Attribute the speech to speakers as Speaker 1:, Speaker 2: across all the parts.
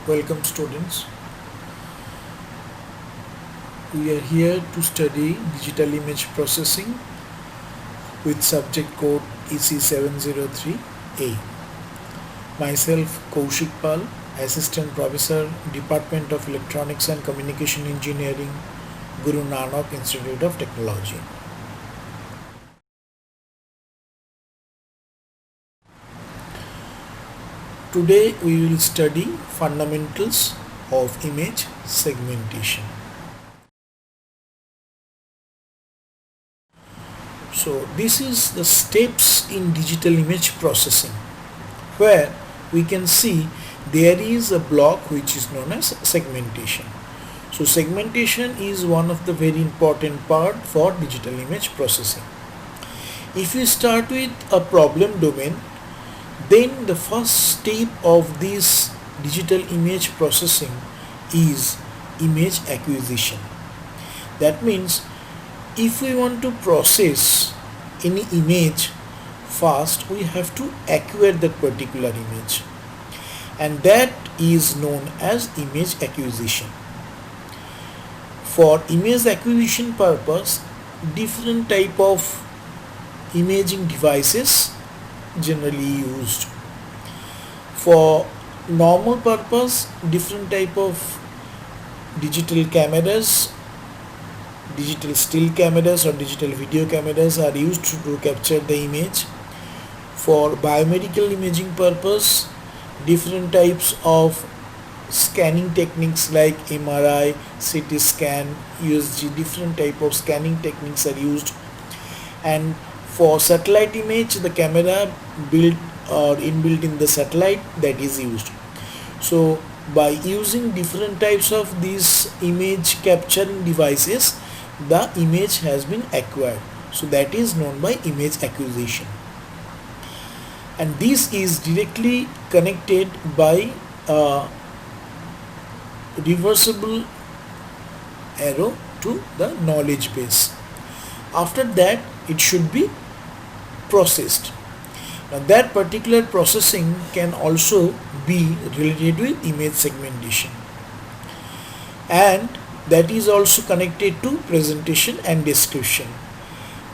Speaker 1: Welcome students. We are here to study digital image processing with subject code EC703A. Myself Kaushik Pal, Assistant Professor, Department of Electronics and Communication Engineering, Guru Nanak Institute of Technology. Today we will study fundamentals of image segmentation. So this is the steps in digital image processing, where we can see there is a block which is known as segmentation. So segmentation is one of the very important part for digital image processing. If we start with a problem domain, then the first step of this digital image processing is image acquisition. That means if we want to process any image, first we have to acquire that particular image, and that is known as image acquisition. For image acquisition purpose, different type of imaging devices generally used. For normal purpose, different type of digital cameras, digital still cameras or digital video cameras are used to capture the image. For biomedical imaging purpose, different types of scanning techniques like MRI, CT scan, USG, different type of scanning techniques are used. And for satellite image, the camera built or inbuilt in the satellite that is used. So by using different types of these image capturing devices, the image has been acquired. So that is known by image acquisition. And this is directly connected by a reversible arrow to the knowledge base. After that, it should be processed. Now that particular processing can also be related with image segmentation, and that is also connected to presentation and description,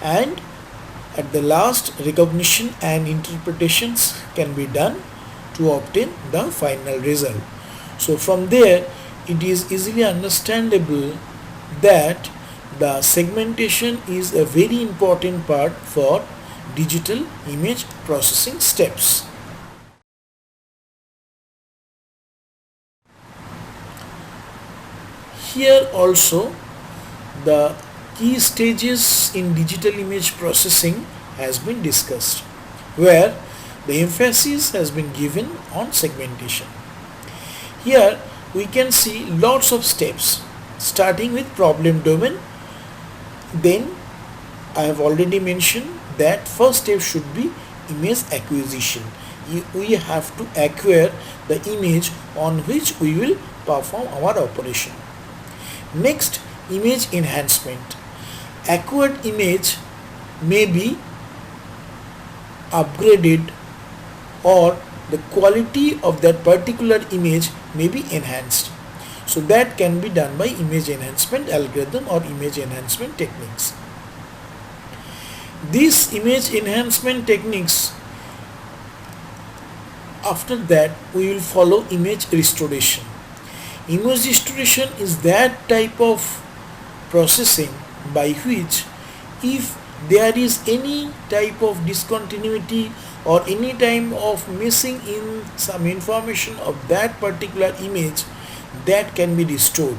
Speaker 1: and at the last, recognition and interpretations can be done to obtain the final result. So from there, it is easily understandable that the segmentation is a very important part for digital image processing steps. Here also the key stages in digital image processing has been discussed, where the emphasis has been given on segmentation. Here we can see lots of steps, starting with problem domain. Then I have already mentioned that first step should be image acquisition. We have to acquire the image on which we will perform our operation. Next, image enhancement. Acquired image may be upgraded, or the quality of that particular image may be enhanced. So that can be done by image enhancement algorithm or image enhancement techniques. These image enhancement techniques, after that we will follow image restoration. Image restoration is that type of processing by which, if there is any type of discontinuity or any time of missing in some information of that particular image, that can be restored.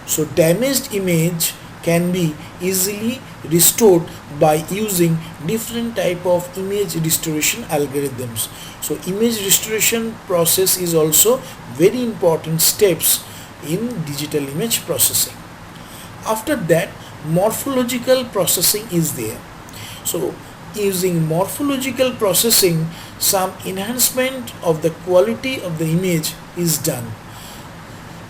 Speaker 1: So damaged image can be easily restored by using different type of image restoration algorithms. So image restoration process is also very important steps in digital image processing. After that, morphological processing is there. So using morphological processing, some enhancement of the quality of the image is done.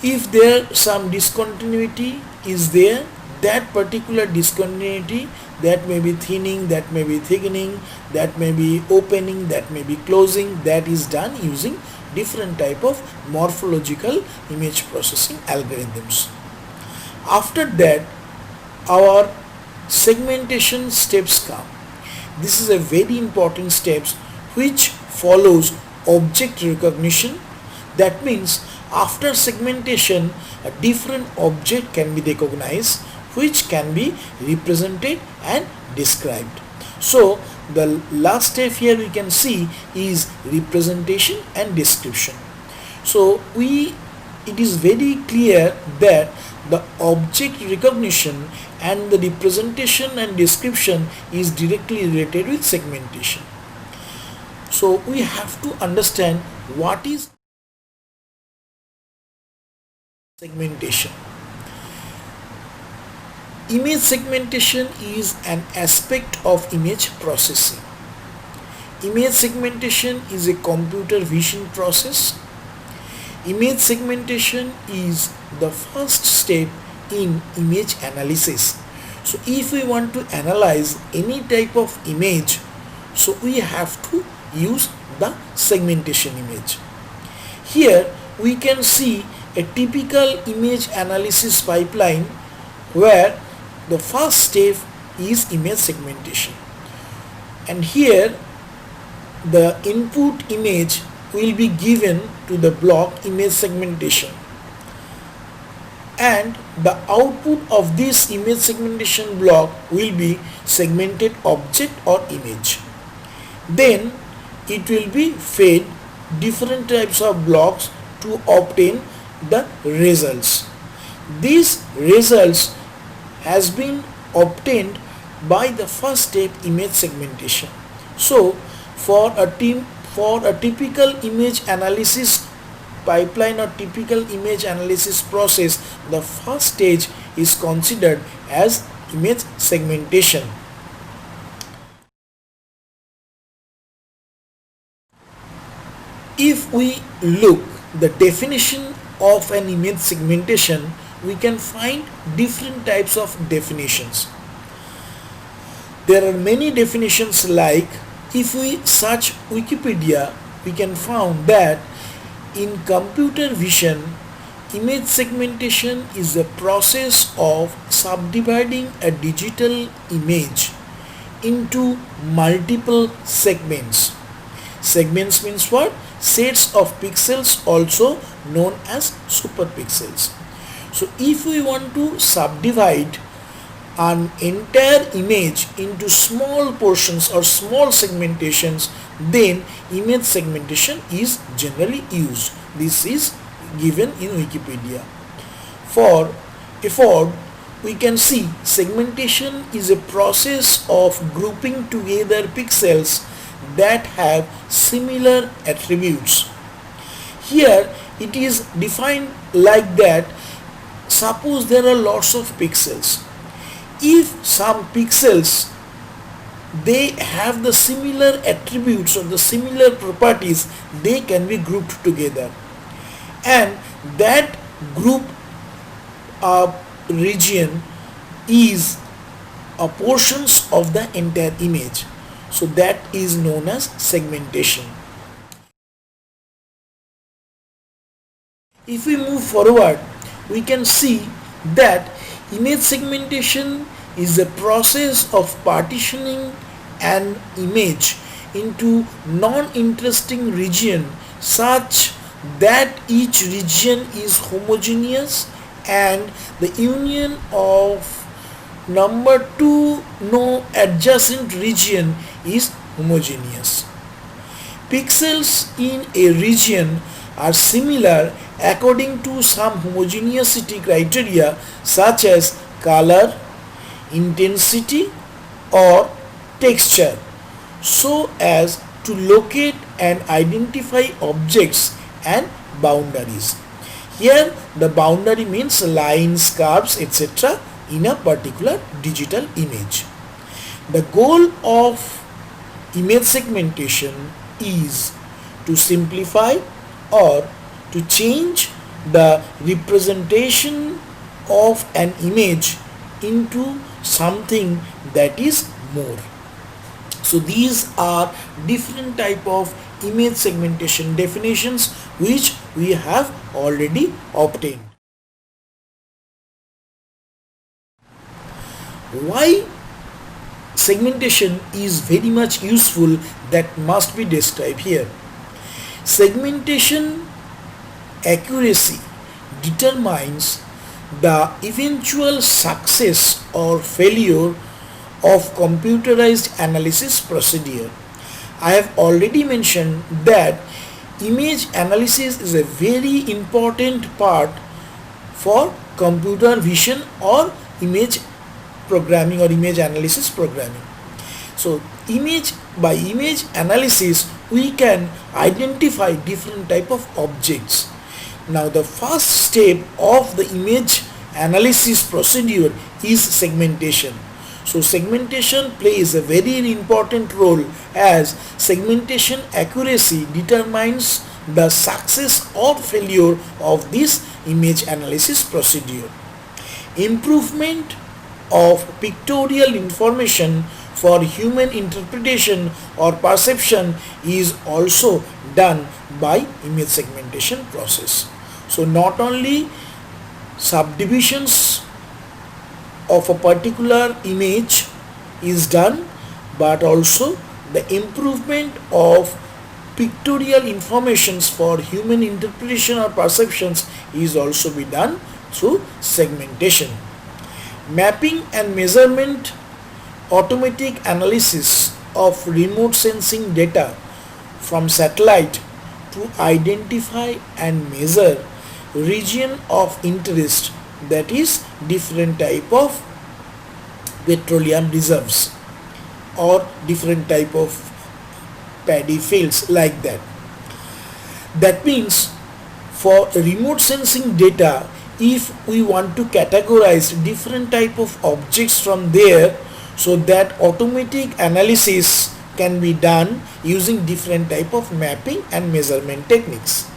Speaker 1: If there some discontinuity is there, that particular discontinuity, that may be thinning, that may be thickening, that may be opening, that may be closing, that is done using different type of morphological image processing algorithms. After that, our segmentation steps come. This is a very important steps which follows object recognition. That means after segmentation, a different object can be recognized which can be represented and described. So the last step here we can see is representation and description. So it is very clear that the object recognition and the representation and description is directly related with segmentation. So we have to understand what is segmentation. Image segmentation is an aspect of image processing. Image segmentation is a computer vision process. Image segmentation is the first step in image analysis. So if we want to analyze any type of image, so we have to use the segmentation image. Here we can see a typical image analysis pipeline where the first step is image segmentation, and here the input image will be given to the block image segmentation, and the output of this image segmentation block will be segmented object or image. Then it will be fed different types of blocks to obtain the results. These results has been obtained by the first step image segmentation. So for a typical image analysis pipeline or typical image analysis process, the first stage is considered as image segmentation. If we look the definition of an image segmentation, we can find different types of definitions. There are many definitions, like if we search Wikipedia, we can find that in computer vision, image segmentation is a process of subdividing a digital image into multiple segments. Segments means what? Sets of pixels, also known as superpixels. So if we want to subdivide an entire image into small portions or small segmentations, then image segmentation is generally used. This is given in Wikipedia. For effort, we can see segmentation is a process of grouping together pixels that have similar attributes. Here it is defined like that. Suppose there are lots of pixels. If some pixels they have the similar attributes or the similar properties, they can be grouped together, and that group region is portions of the entire image. So that is known as segmentation. If we move forward, we can see that image segmentation is a process of partitioning an image into non-interesting region such that each region is homogeneous and the union of number 2 no adjacent region is homogeneous. Pixels in a region are similar according to some homogeneity criteria such as color, intensity or texture, so as to locate and identify objects and boundaries. Here the boundary means lines, curves, etc. in a particular digital image. The goal of image segmentation is to simplify or to change the representation of an image into something that is more. So these are different type of image segmentation definitions which we have already obtained. Why segmentation is very much useful, that must be described here. Segmentation accuracy determines the eventual success or failure of computerized analysis procedure. I have already mentioned that image analysis is a very important part for computer vision or image programming or image analysis programming. So by image analysis we can identify different type of objects. Now the first step of the image analysis procedure is segmentation. So segmentation plays a very important role, as segmentation accuracy determines the success or failure of this image analysis procedure. Improvement of pictorial information for human interpretation or perception is also done by image segmentation process. So not only subdivisions of a particular image is done, but also the improvement of pictorial informations for human interpretation or perceptions is also be done through segmentation. Mapping and measurement, automatic analysis of remote sensing data from satellite to identify and measure region of interest, that is different type of petroleum reserves or different type of paddy fields, like that. That means for remote sensing data, if we want to categorize different type of objects from there, so that automatic analysis can be done using different type of mapping and measurement techniques,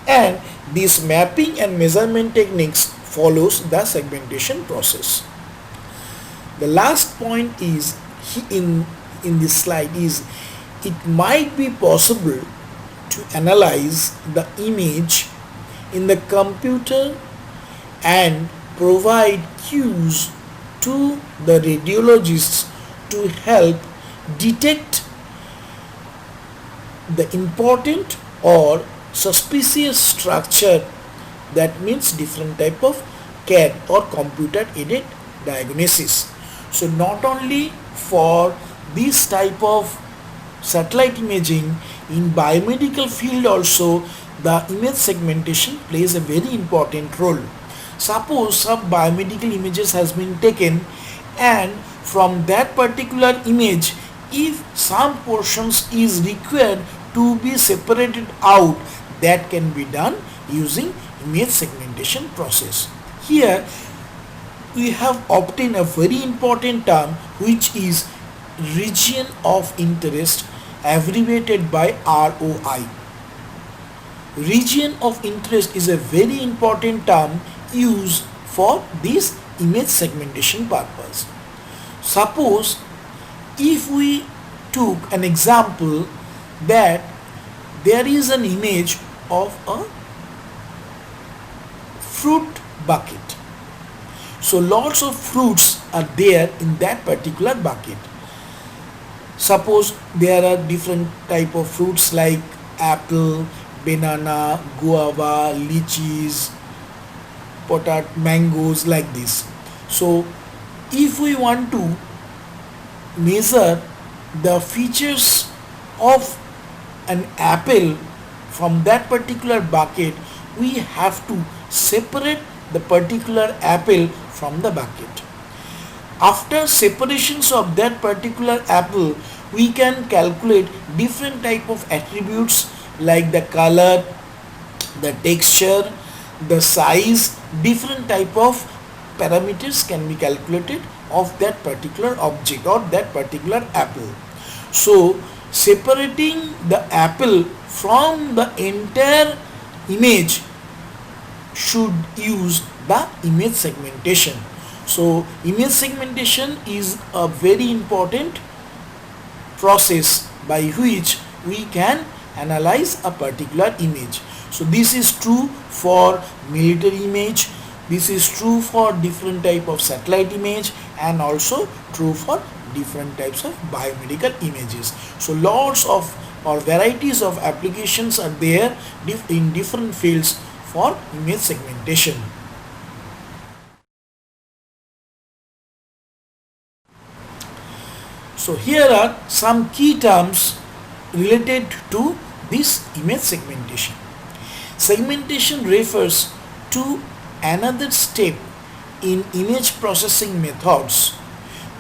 Speaker 1: and this mapping and measurement techniques follows the segmentation process. The last point is in this slide is, it might be possible to analyze the image in the computer and provide cues to the radiologists to help detect the important or suspicious structure, that means different type of CAD or computer aided diagnosis. So not only for this type of satellite imaging, in biomedical field also the image segmentation plays a very important role. Suppose some biomedical images has been taken, and from that particular image, if some portions is required to be separated out, that can be done using image segmentation process. Here we have obtained a very important term, which is region of interest, abbreviated by ROI. Region of interest is a very important term used for this image segmentation purpose. Suppose if we took an example that there is an image of a fruit bucket. So lots of fruits are there in that particular bucket. Suppose there are different type of fruits like apple, banana, guava, lychees, potato, mangoes, like this. So if we want to measure the features of an apple from that particular bucket, we have to separate the particular apple from the bucket. After separations of that particular apple, we can calculate different type of attributes like the color, the texture, the size, different type of parameters can be calculated of that particular object or that particular apple. So separating the apple from the entire image should use the image segmentation. So image segmentation is a very important process by which we can analyze a particular image. So this is true for military image, this is true for different type of satellite image, and also true for different types of biomedical images. So lots of or varieties of applications are there in different fields for image segmentation. So here are some key terms related to this image segmentation. Segmentation refers to another step in image processing methods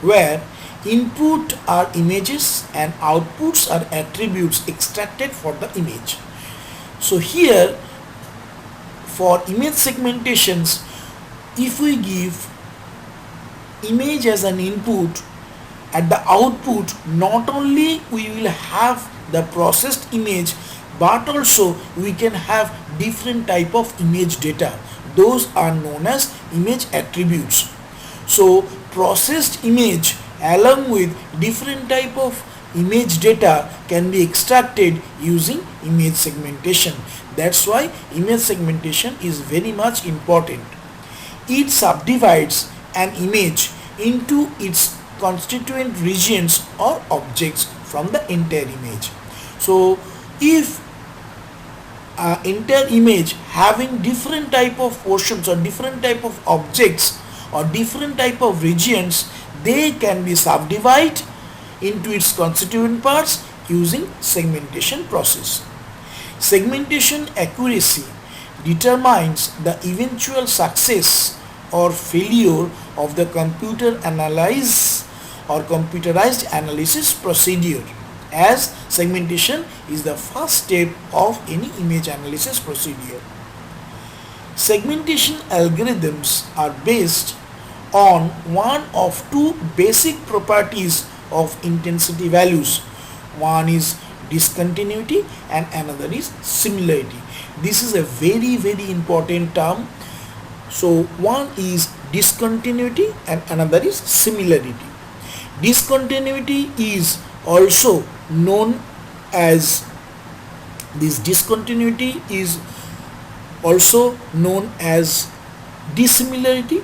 Speaker 1: where input are images and outputs are attributes extracted for the image. So here for image segmentations, if we give image as an input, at the output not only we will have the processed image, but also we can have different type of image data. Those are known as image attributes. So processed image along with different type of image data can be extracted using image segmentation. That's why image segmentation is very much important. It subdivides an image into its constituent regions or objects from the entire image. So if entire image having different type of portions or different type of objects or different type of regions, they can be subdivided into its constituent parts using segmentation process. Segmentation accuracy determines the eventual success or failure of the computer analyze or computerized analysis procedure, as segmentation is the first step of any image analysis procedure. Segmentation algorithms are based on one of two basic properties of intensity values. One is discontinuity and another is similarity. This is a very important term. So one is discontinuity and another is similarity. Discontinuity is also known as discontinuity is also known as dissimilarity,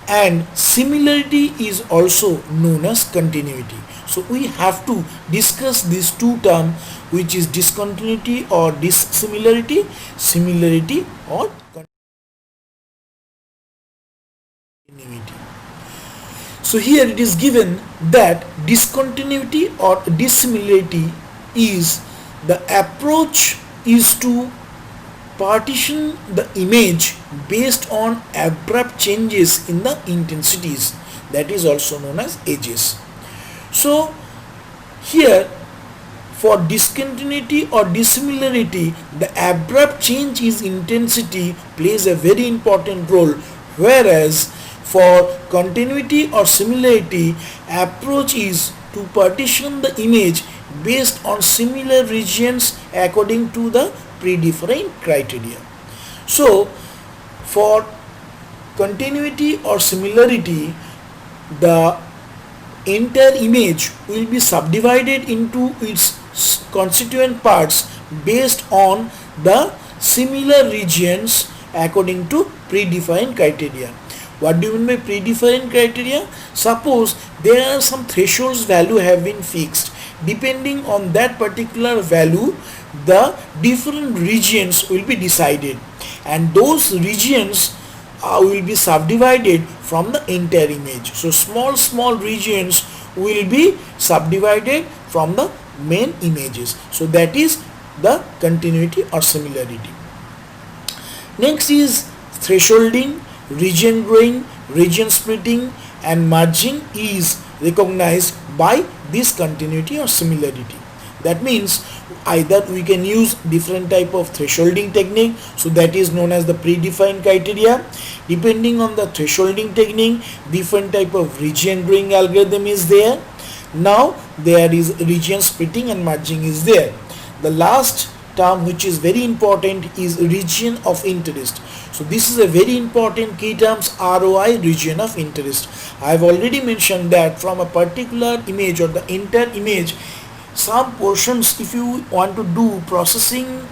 Speaker 1: and similarity is also known as continuity. So we have to discuss these two terms, which is discontinuity or dissimilarity, similarity or continuity. So here it is given that discontinuity or dissimilarity is the approach is to partition the image based on abrupt changes in the intensities, that is also known as edges. So here for discontinuity or dissimilarity, the abrupt change in intensity plays a very important role, whereas for continuity or similarity, approach is to partition the image based on similar regions according to the predefined criteria. So for continuity or similarity, the entire image will be subdivided into its constituent parts based on the similar regions according to predefined criteria. What do you mean by predefined criteria? Suppose there are some thresholds value have been fixed. Depending on that particular value, the different regions will be decided, and those regions will be subdivided from the entire image. So small regions will be subdivided from the main images. So that is the continuity or similarity. Next is thresholding, region growing, region splitting, and merging is recognized by this continuity or similarity. That means either we can use different type of thresholding technique, so that is known as the predefined criteria. Depending on the thresholding technique, different type of region growing algorithm is there. Now there is region splitting and merging is there. The last term which is very important is region of interest. So this is a very important key terms, ROI, region of interest. I have already mentioned that from a particular image or the entire image, some portions, if you want to do processing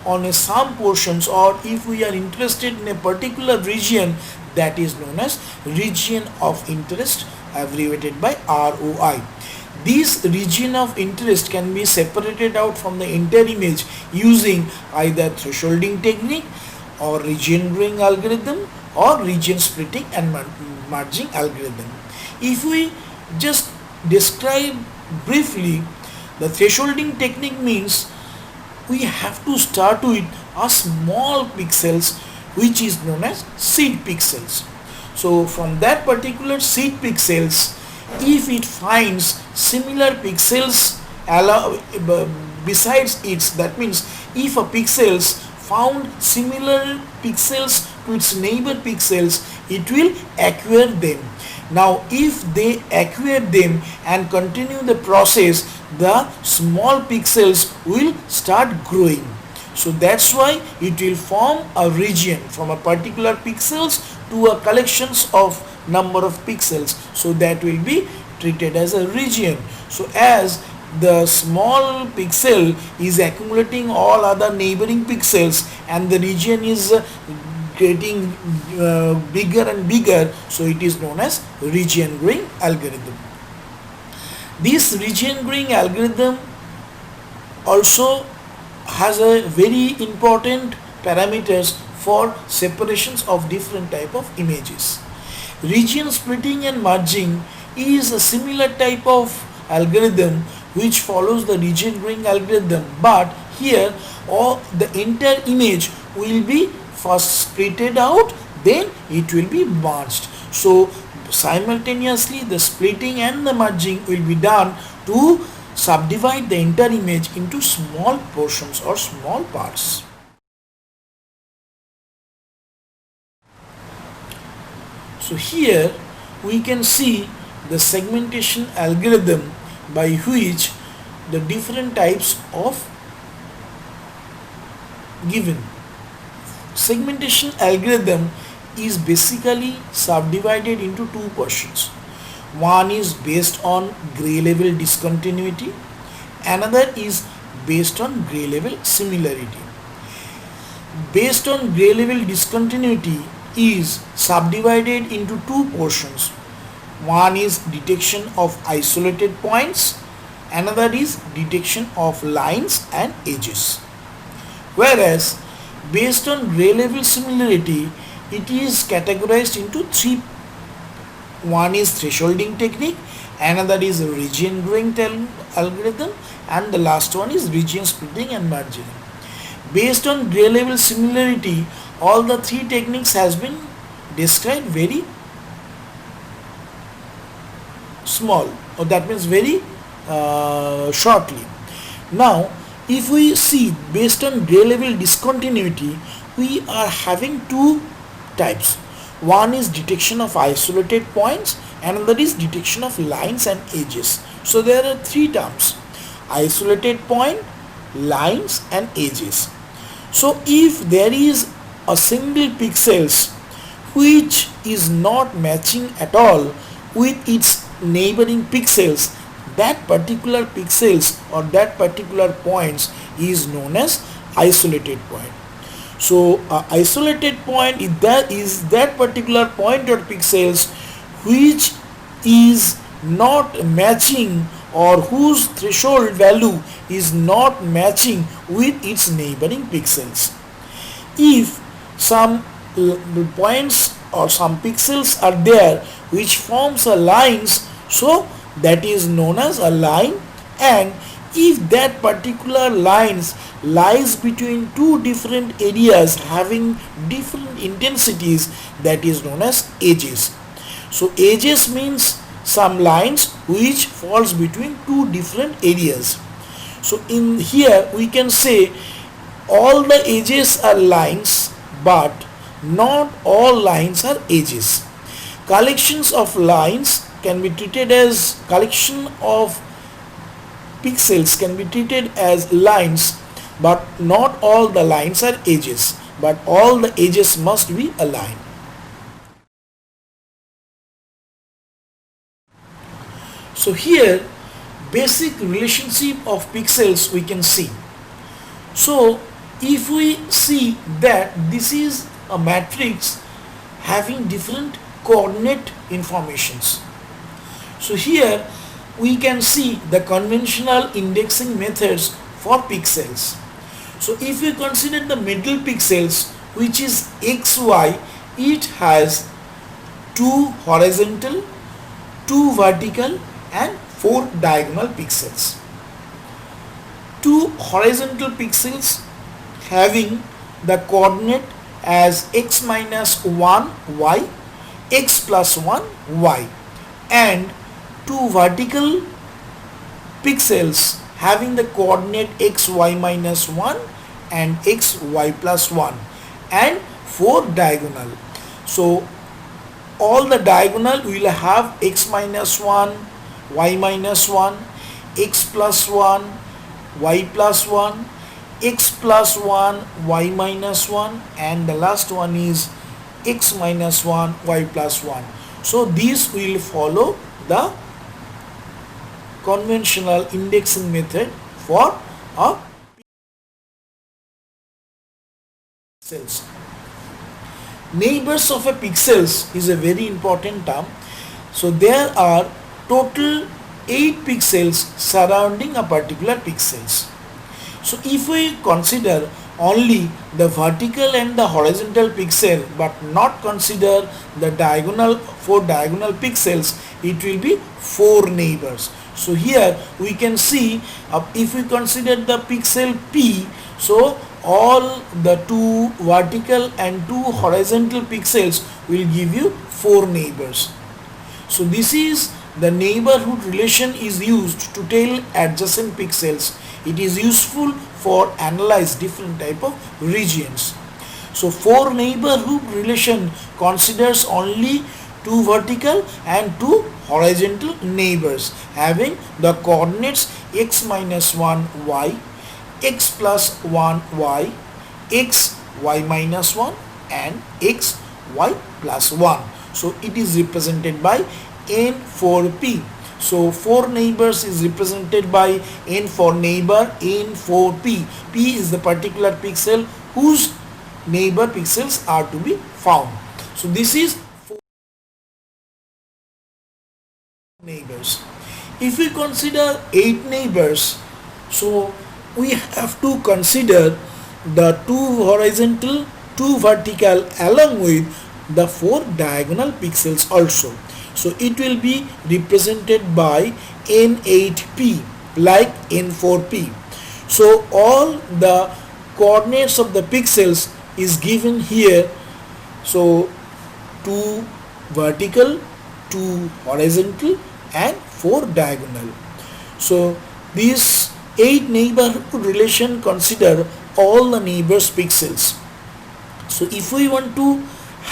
Speaker 1: on some portions, or if we are interested in a particular region, that is known as region of interest, abbreviated by ROI. This region of interest can be separated out from the entire image using either thresholding technique or region growing algorithm or region splitting and merging algorithm. If we just describe briefly, the thresholding technique means we have to start with a small pixels which is known as seed pixels. So from that particular seed pixels, if it finds similar pixels besides its, that means if a pixels found similar pixels to its neighbor pixels, it will acquire them. Now if they acquire them and continue the process, the small pixels will start growing. So that's why it will form a region from a particular pixels to a collections of number of pixels. So that will be treated as a region. So as the small pixel is accumulating all other neighboring pixels and the region is getting bigger and bigger, so it is known as region growing algorithm. This region growing algorithm also has a very important parameters for separations of different type of images. Region splitting and merging is a similar type of algorithm which follows the region growing algorithm, but here all the entire image will be first splitted out, then it will be merged. So simultaneously the splitting and the merging will be done to subdivide the entire image into small portions or small parts. So here we can see the segmentation algorithm by which the different types of given. Segmentation algorithm is basically subdivided into two portions. One is based on gray level discontinuity, another is based on gray level similarity. Based on gray level discontinuity is subdivided into two portions. One is detection of isolated points, another is detection of lines and edges. Whereas based on gray level similarity, it is categorized into three. One is thresholding technique, another is region growing algorithm, and the last one is region splitting and merging. Based on gray level similarity, all the three techniques has been described very small, or that means very shortly. Now if we see based on gray level discontinuity, we are having two types. One is detection of isolated points, another is detection of lines and edges. So there are three terms: isolated point, lines and edges. So if there is a single pixels which is not matching at all with its neighboring pixels, that particular pixels or that particular points is known as isolated point. So isolated point is that particular point or pixels which is not matching or whose threshold value is not matching with its neighboring pixels. If some points or some pixels are there which forms a lines, so that is known as a line, and if that particular lines lies between two different areas having different intensities, that is known as edges. So edges means some lines which falls between two different areas. So in here we can say all the edges are lines, but not all lines are edges. Collections of lines can be treated as collection of pixels can be treated as lines, but not all the lines are edges. but all the edges must be aligned. So here basic relationship of pixels we can see. So if we see that this is a matrix having different coordinate informations. So here we can see the conventional indexing methods for pixels. So if we consider the middle pixels, which is xy, it has 2 horizontal, 2 vertical and 4 diagonal pixels. 2 horizontal pixels having the coordinate as x minus 1 y, x plus 1 y, and 2 vertical pixels having the coordinate x y minus 1 and x y plus 1, and 4 diagonal. So all the diagonal will have x minus 1, y minus 1, x plus 1, y plus 1, x plus 1, y minus 1, and the last one is x minus 1, y plus 1. So these will follow the conventional indexing method for a pixels. Neighbors of a pixels is a very important term. So there are total 8 pixels surrounding a particular pixels. So if we consider only the vertical and the horizontal pixel but not consider the diagonal 4 diagonal pixels, it will be 4 neighbors. So here we can see if we consider the pixel P, so all the 2 vertical and 2 horizontal pixels will give you 4 neighbors. So this is the neighborhood relation is used to tell adjacent pixels. It is useful for analyze different type of regions. So 4 neighborhood relation considers only 2 vertical and 2 horizontal neighbors having the coordinates x minus 1 y, x plus 1 y, x y minus 1 and x y plus 1. So it is represented by N4P. So 4 neighbors is represented by N for neighbor, N4P. P is the particular pixel whose neighbor pixels are to be found. So this is 4 neighbors. If we consider 8 neighbors, so we have to consider the 2 horizontal, 2 vertical along with the 4 diagonal pixels also. So it will be represented by N8P like N4P. So all the coordinates of the pixels is given here. So 2 vertical, 2 horizontal and 4 diagonal. So these 8 neighborhood relation consider all the neighbors pixels. So if we want to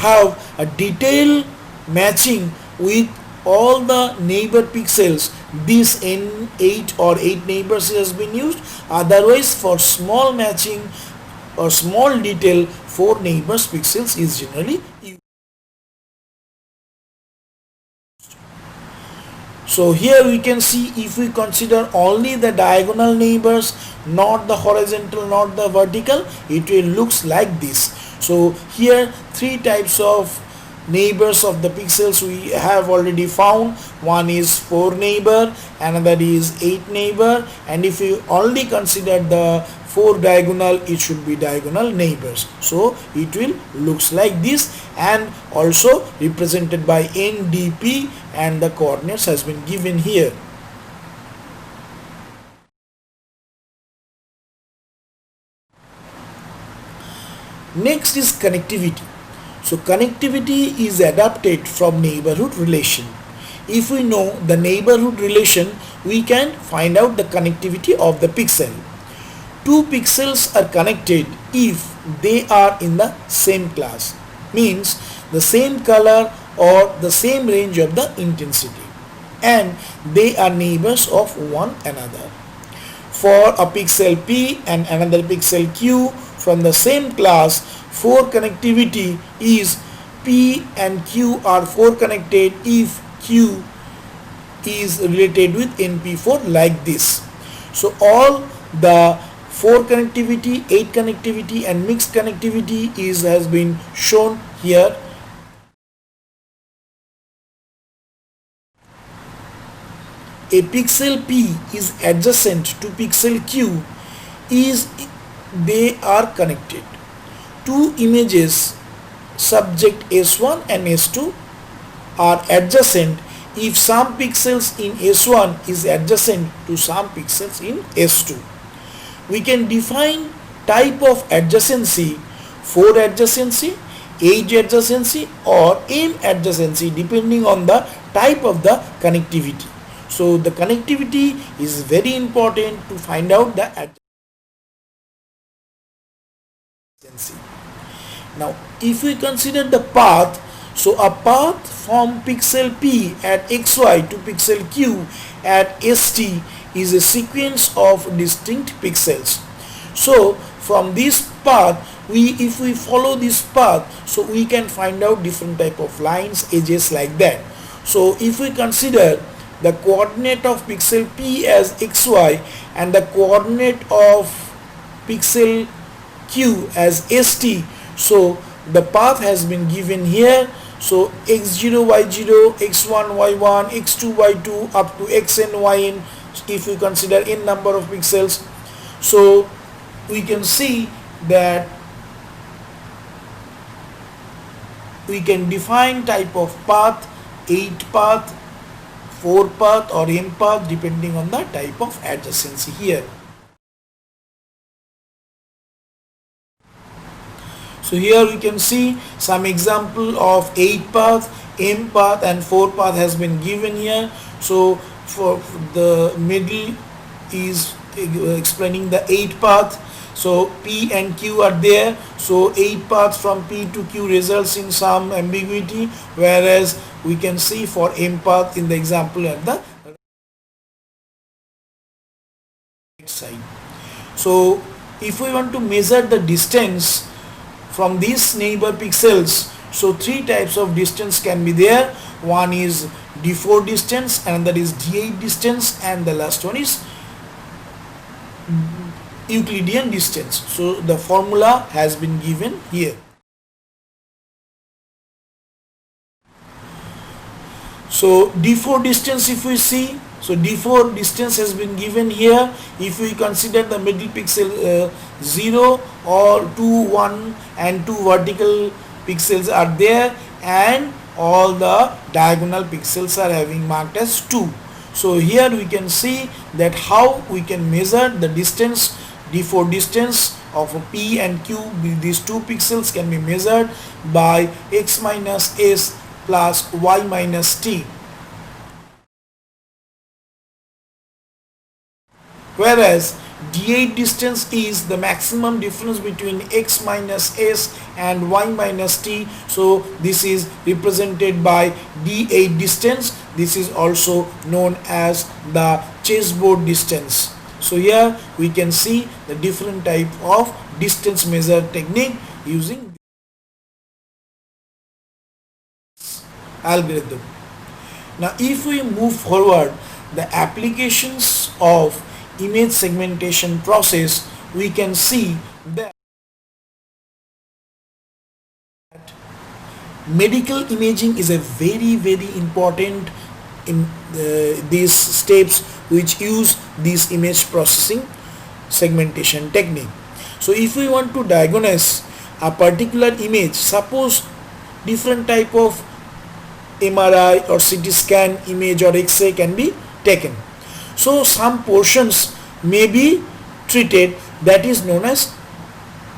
Speaker 1: have a detailed matching with all the neighbor pixels, this N8 or 8 neighbors has been used. Otherwise for small matching or small detail, 4 neighbors pixels is generally used. So here we can see if we consider only the diagonal neighbors, not the horizontal, not the vertical, it will looks like this. So here 3 types of neighbors of the pixels we have already found. One is 4 neighbor, another is 8 neighbor, and if you only consider the 4 diagonal, it should be diagonal neighbors. So it will looks like this and also represented by NDP, and the coordinates has been given here. Next is connectivity. So connectivity is adapted from neighborhood relation. If we know the neighborhood relation, we can find out the connectivity of the pixel. 2 pixels are connected if they are in the same class, means the same color or the same range of the intensity, and they are neighbors of one another. For a pixel P and another pixel Q, from the same class, 4 connectivity is P and Q are 4 connected if Q is related with NP4 like this. So all the 4 connectivity, 8 connectivity and mixed connectivity has been shown here. A pixel P is adjacent to pixel Q is they are connected. Two images subject S1 and S2 are adjacent if some pixels in S1 is adjacent to some pixels in S2. We can define type of adjacency, 4 adjacency, 8 adjacency or M adjacency depending on the type of the connectivity. So the connectivity is very important to find out the adjacency. Now if we consider the path, so a path from pixel P at XY to pixel Q at ST is a sequence of distinct pixels. So from this path, if we follow this path, so we can find out different type of lines, edges like that. So if we consider the coordinate of pixel P as XY and the coordinate of pixel Q as ST, so the path has been given here. So x0 y0, x1 y1, x2 y2 up to xn yn if we consider n number of pixels. So we can see that we can define type of path, 8 path, 4 path or m path depending on the type of adjacency here. So here we can see some example of 8 path, m path and 4 path has been given here. So for the middle is explaining the 8 path. So P and Q are there. So 8 paths from P to Q results in some ambiguity, whereas we can see for m path in the example at the right side. So if we want to measure the distance from these neighbor pixels, so 3 types of distance can be there. One is D4 distance, another is D8 distance, and the last one is Euclidean distance. So the formula has been given here. So D4 distance, if we see, so D4 distance has been given here. If we consider the middle pixel 0 or 2, 1 and 2 vertical pixels are there and all the diagonal pixels are having marked as 2. So here we can see that how we can measure the distance, D4 distance of P and Q. These 2 pixels can be measured by x minus s plus y minus t. Whereas D8 distance is the maximum difference between x minus s and y minus t. So this is represented by D8 distance. This is also known as the chessboard distance. So here we can see the different type of distance measure technique using this algorithm. Now if we move forward, the applications of image segmentation process, we can see that medical imaging is a very important in these steps which use this image processing segmentation technique. So if we want to diagnose a particular image, suppose different type of MRI or CT scan image or X-ray can be taken. So some portions may be treated, that is known as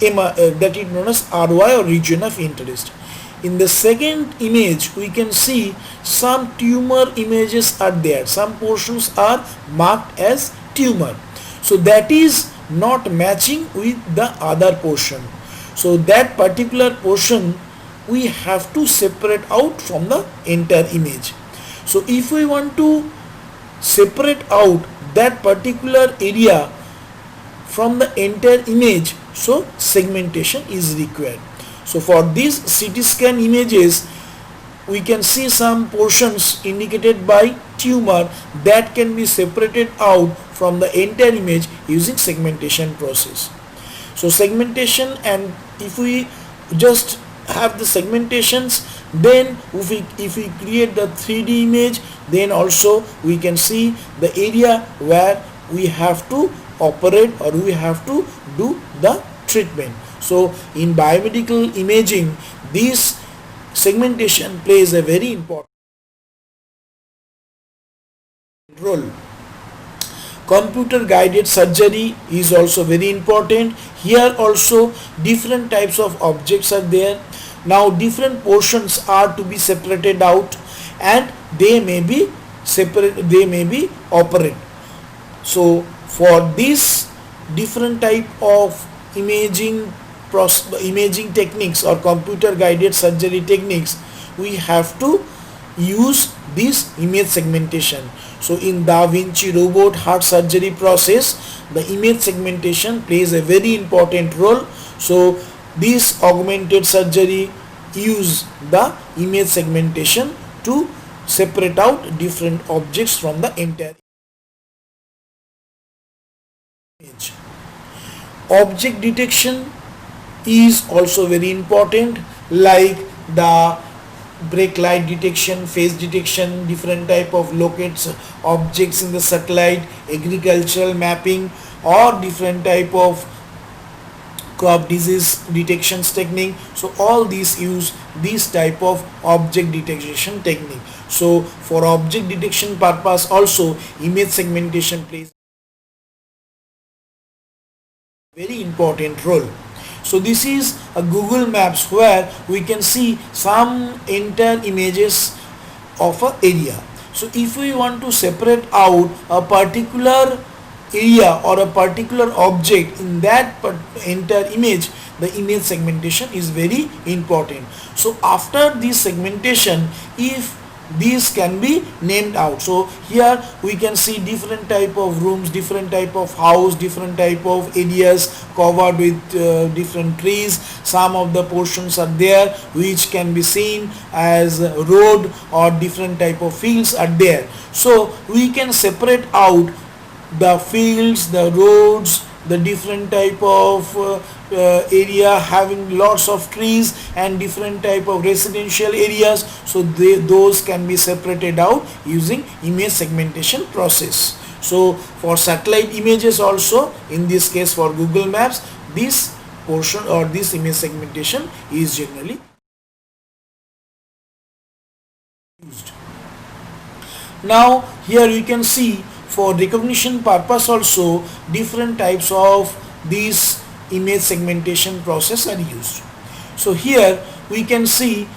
Speaker 1: ROI or region of interest. In the second image we can see some tumor images are there, some portions are marked as tumor, so that is not matching with the other portion. So that particular portion we have to separate out from the entire image. So if we want to separate out that particular area from the entire image, So segmentation is required. So for these CT scan images, we can see some portions indicated by tumor that can be separated out from the entire image using segmentation process. So segmentation, and if we just have the segmentations, then if we create the 3D image, then also we can see the area where we have to operate or we have to do the treatment. So in biomedical imaging, this segmentation plays a very important role. Computer guided surgery is also very important. Here also different types of objects are there. Now different portions are to be separated out, and they may be operated. So for this different type of imaging techniques or computer guided surgery techniques, we have to use this image segmentation. So in Da Vinci robot heart surgery process, the image segmentation plays a very important role. So this augmented surgery use the image segmentation to separate out different objects from the entire image. Object detection is also very important, like the brake light detection, phase detection, different type of locates objects in the satellite, agricultural mapping, or different type of crop disease detections technique. So all these use this type of object detection technique. So for object detection purpose also, image segmentation plays a very important role. So this is a Google Maps where we can see some entire images of an area. So if we want to separate out a particular area or a particular object in that entire image, the image segmentation is very important. So after this segmentation, if these can be named out. So here we can see different type of rooms, different type of house, different type of areas covered with different trees. Some of the portions are there which can be seen as road, or different type of fields are there. So we can separate out the fields, the roads, the different type of area having lots of trees, and different type of residential areas. So those can be separated out using image segmentation process. So for satellite images also, in this case for Google Maps, this portion or this image segmentation is generally used. Now here you can see for recognition purpose also, different types of these image segmentation process are used. So here we can see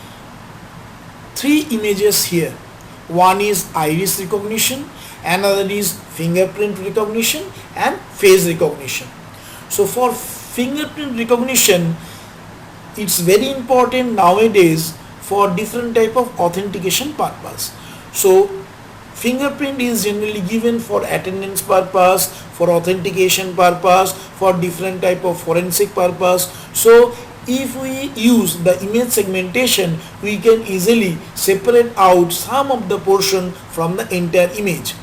Speaker 1: three images here. One is iris recognition, another is fingerprint recognition, and face recognition. So for fingerprint recognition, it's very important nowadays for different type of authentication purpose. So fingerprint is generally given for attendance purpose, for authentication purpose, for different type of forensic purpose. So if we use the image segmentation, we can easily separate out some of the portion from the entire image.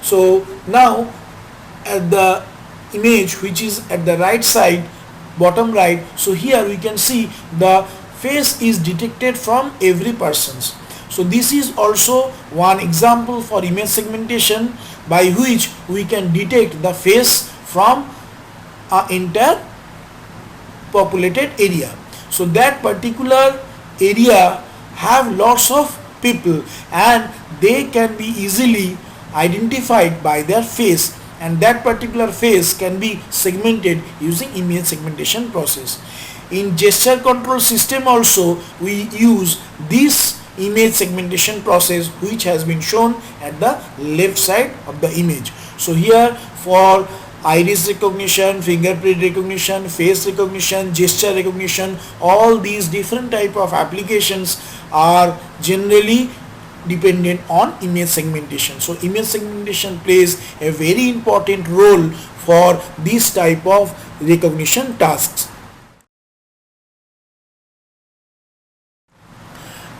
Speaker 1: So now at the image which is at the right side, bottom right, so here we can see the face is detected from every person's. So this is also one example for image segmentation by which we can detect the face from an entire populated area. So that particular area have lots of people, and they can be easily identified by their face, and that particular face can be segmented using image segmentation process. In gesture control system also we use this image segmentation process, which has been shown at the left side of the image. So here for iris recognition, fingerprint recognition, face recognition, gesture recognition, all these different type of applications are generally dependent on image segmentation. So image segmentation plays a very important role for this type of recognition tasks.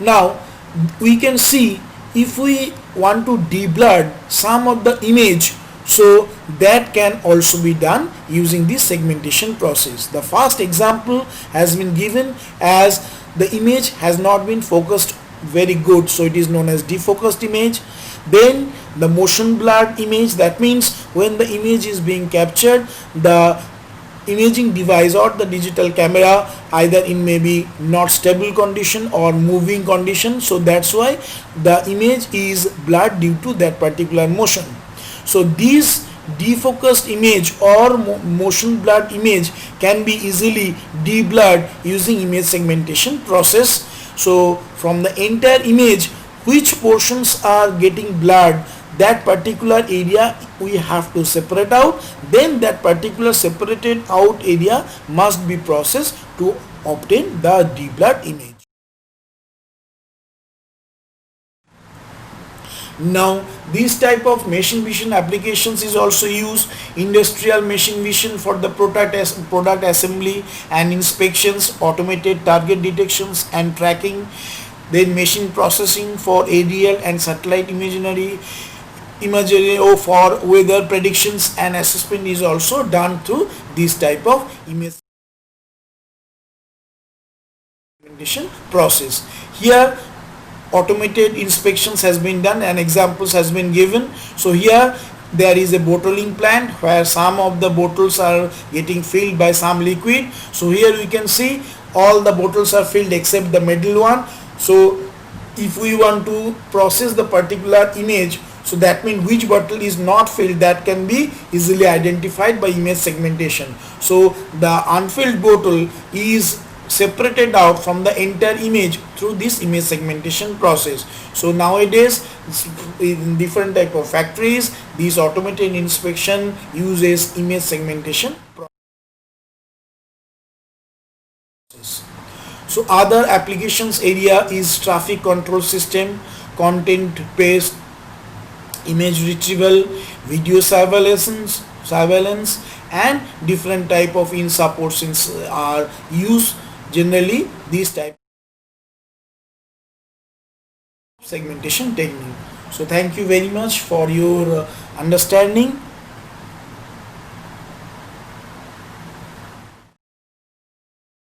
Speaker 1: Now we can see if we want to deblur some of the image, so that can also be done using this segmentation process. The first example has been given as the image has not been focused very good, so it is known as defocused image. Then the motion blurred image, that means when the image is being captured, the imaging device or the digital camera either in maybe not stable condition or moving condition, so that's why the image is blurred due to that particular motion. So these defocused image or motion blurred image can be easily deblurred using image segmentation process. So from the entire image, which portions are getting blurred, that particular area we have to separate out, then that particular separated out area must be processed to obtain the deblurred image. Now this type of machine vision applications is also used industrial machine vision for the product assembly and inspections, automated target detections and tracking, then machine processing for aerial and satellite imagery or for weather predictions and assessment is also done through this type of image segmentation process. Here automated inspections has been done and examples has been given. So here there is a bottling plant where some of the bottles are getting filled by some liquid. So here we can see all the bottles are filled except the middle one. So if we want to process the particular image, so that means which bottle is not filled, that can be easily identified by image segmentation. So the unfilled bottle is separated out from the entire image through this image segmentation process. So nowadays in different type of factories, this automated inspection uses image segmentation process. So other applications area is traffic control system, content based image retrieval, video surveillance and different type of in support since are used generally these type of segmentation technique. So thank you very much for your understanding.